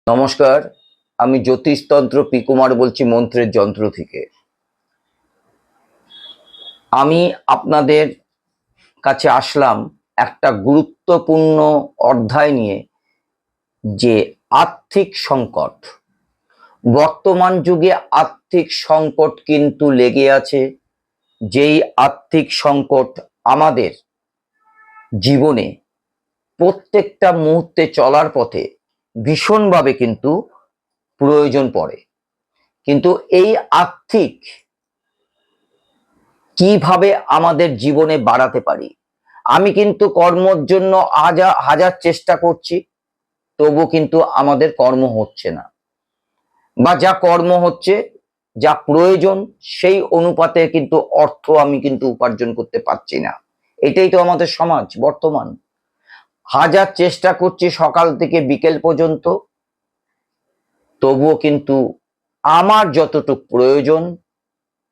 নমস্কার, আমি জ্যোতিষতন্ত্র পি কুমার বলছি মন্ত্রের যন্ত্র থেকে। আমি আপনাদের কাছে আসলাম একটা গুরুত্বপূর্ণ অধ্যায় নিয়ে, যে আর্থিক সংকট। বর্তমান যুগে আর্থিক সংকট কিন্তু লেগে আছে। যেই আর্থিক সংকট আমাদের জীবনে প্রত্যেকটা মুহূর্তে চলার পথে ভীষণভাবে কিন্তু প্রয়োজন পড়ে। কিন্তু এই আর্থিক কিভাবে আমাদের জীবনে বাড়াতে পারি? আমি কিন্তু কর্মর জন্য হাজার চেষ্টা করছি, তবু কিন্তু আমাদের কর্ম হচ্ছে না, বা যা কর্ম হচ্ছে, যা প্রয়োজন সেই অনুপাতে কিন্তু অর্থ আমি কিন্তু উপার্জন করতে পারছি না। এটাই তো আমাদের সমাজ বর্তমান। হাজার চেষ্টা করছি সকাল থেকে বিকেল পর্যন্ত, তবুও কিন্তু আমার যতটুক প্রয়োজন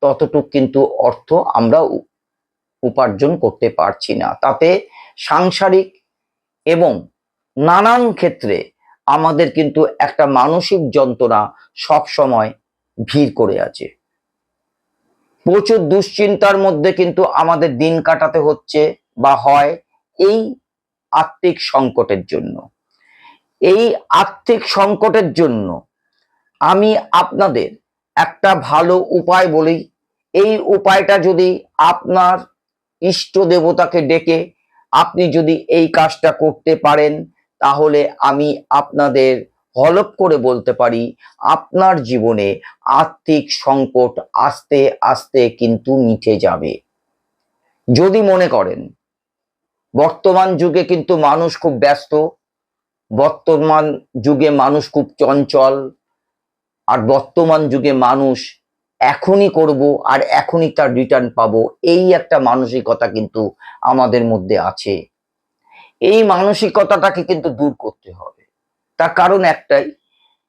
ততটুক কিন্তু অর্থ আমরা উপার্জন করতে পারছি না। তাতে সাংসারিক এবং নানান ক্ষেত্রে আমাদের কিন্তু একটা মানসিক যন্ত্রণা সব সময় ভিড় করে আছে। প্রচুর দুশ্চিন্তার মধ্যে কিন্তু আমাদের দিন কাটাতে হচ্ছে বা হয়, এই আর্থিক সংকটের জন্য। এই আর্থিক সংকটের জন্য আমি আপনাদের একটা ভালো উপায় বলি। এই উপায়টা যদি আপনার ইষ্ট দেবতাকে ডেকে আপনি যদি এই কাজটা করতে পারেন, তাহলে আমি আপনাদের হলফ করে বলতে পারি, আপনার জীবনে আর্থিক সংকট আস্তে আস্তে কিন্তু মিটে যাবে। যদি মনে করেন, বর্তমান যুগে কিন্তু মানুষ খুব ব্যস্ত, বর্তমান যুগে মানুষ খুব চঞ্চল, আর বর্তমান যুগে মানুষ এখনই করব আর এখনই তার রিটার্ন পাবো, এই একটা মানসিকতা কিন্তু আমাদের মধ্যে আছে। এই মানসিকতাটাকে কিন্তু দূর করতে হবে। তার কারণ একটাই,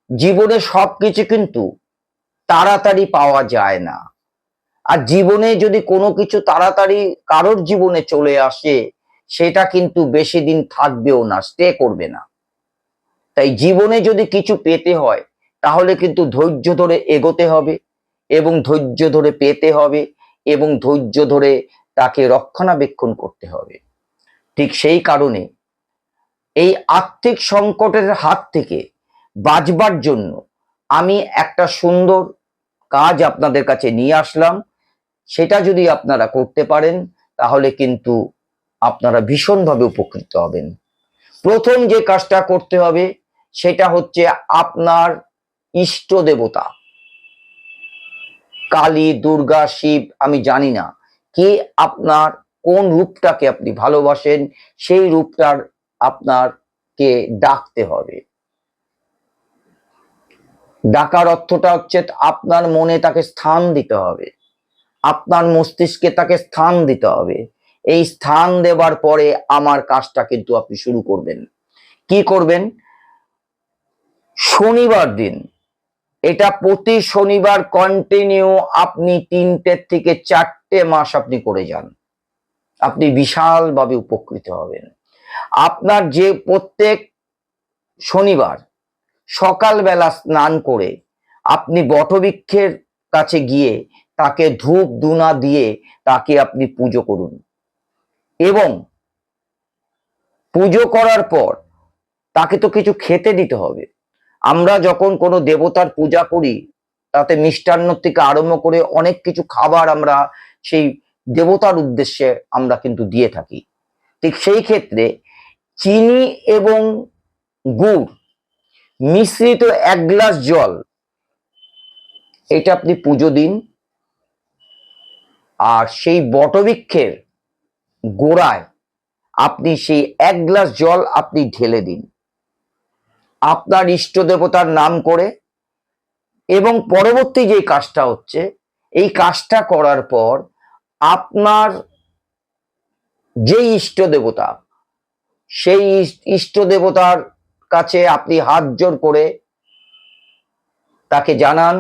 জীবনে সবকিছু কিন্তু তাড়াতাড়ি পাওয়া যায় না। আর জীবনে যদি কোনো কিছু তাড়াতাড়ি কারোর জীবনে চলে আসে, সেটা কিন্তু বেশি দিন থাকবেও না, স্টে করবে না। তাই জীবনে যদি কিছু পেতে হয়, তাহলে কিন্তু ধৈর্য ধরে এগোতে হবে, এবং ধৈর্য ধরে পেতে হবে, এবং ধৈর্য ধরে তাকে রক্ষণাবেক্ষণ করতে হবে। ঠিক সেই কারণে এই আর্থিক সংকটের হাত থেকে বাঁচবার জন্য আমি একটা সুন্দর কাজ আপনাদের কাছে নিয়ে আসলাম। সেটা যদি আপনারা করতে পারেন, তাহলে কিন্তু আপনারা ভীষণভাবে উপকৃত হবেন। প্রথম যে কাজটা করতে হবে, সেটা হচ্ছে আপনার ইষ্ট দেবতা, কালী, দুর্গা, শিব, আমি জানি না কে আপনার কোন রূপটাকে আপনি ভালোবাসেন, সেই রূপটার আপনাকে ডাকতে হবে। ডাকার অর্থটা হচ্ছে আপনার মনে তাকে স্থান দিতে হবে, আপনার মস্তিষ্কে তাকে স্থান দিতে হবে। এই স্থান দেবার পরে আমার কাজটা কিন্তু আপনি শুরু করবেন। কি করবেন? শনিবার দিন, এটা প্রতি শনিবার কন্টিনিউ আপনি 3টে থেকে 4টে মাস আপনি করে যান, আপনি বিশালভাবে উপকৃত হবেন। আপনার যে প্রত্যেক শনিবার সকালবেলা স্নান করে আপনি বটবৃক্ষের কাছে গিয়ে তাকে ধূপ ধুনা দিয়ে তাকে আপনি পুজো করুন, এবং পুজো করার পর তাকে তো কিছু খেতে দিতে হবে। আমরা যখন কোনো দেবতার পূজা করি, তাতে মিষ্টান্ন থেকে আরম্ভ করে অনেক কিছু খাবার আমরা সেই দেবতার উদ্দেশ্যে আমরা কিন্তু দিয়ে থাকি। ঠিক সেই ক্ষেত্রে চিনি এবং গুড় মিশ্রিত 1 গ্লাস জল, এটা আপনি পুজো দিন। আর সেই বটবৃক্ষের গোড়ায় আপনি সেই 1 গ্লাস জল আপনি ঢেলে দিন আপনার ইষ্ট দেবতার নাম করে। এবং পরবর্তী যে কাজটা হচ্ছে, এই কাজটা করার পর আপনার যে ইষ্ট দেবতা, সেই ইষ্ট দেবতার কাছে আপনি হাত জোড় করে তাকে জানান,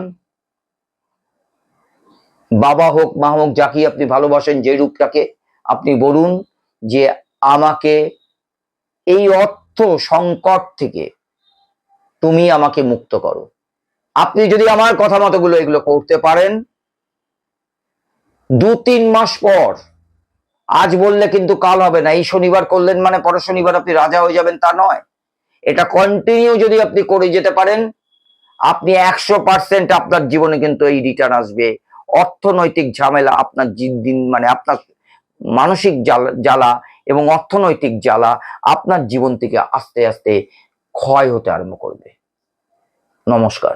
বাবা হোক মা হোক, যাকে আপনি ভালোবাসেন, যে রূপটাকে, আপনি বলুন যে আমাকে এই অর্থ সংকট থেকে তুমি আমাকে মুক্ত করো। আপনি যদি আমার কথা মতোগুলো এগুলো করতে পারেন, 2-3 মাস পর, আজ বললে কিন্তু কাল হবে না। এই শনিবার করলেন মানে পরের শনিবার আপনি রাজা হয়ে যাবেন তা নয়। এটা কন্টিনিউ যদি আপনি করে যেতে পারেন, আপনি 100% আপনার জীবনে কিন্তু এই রিটার্ন আসবে। অর্থনৈতিক ঝামেলা আপনার দিন মানে আপনার মানসিক জ্বালা এবং অর্থনৈতিক জ্বালা আপনার জীবন থেকে আস্তে আস্তে ক্ষয় হতে আরম্ভ করবে। নমস্কার।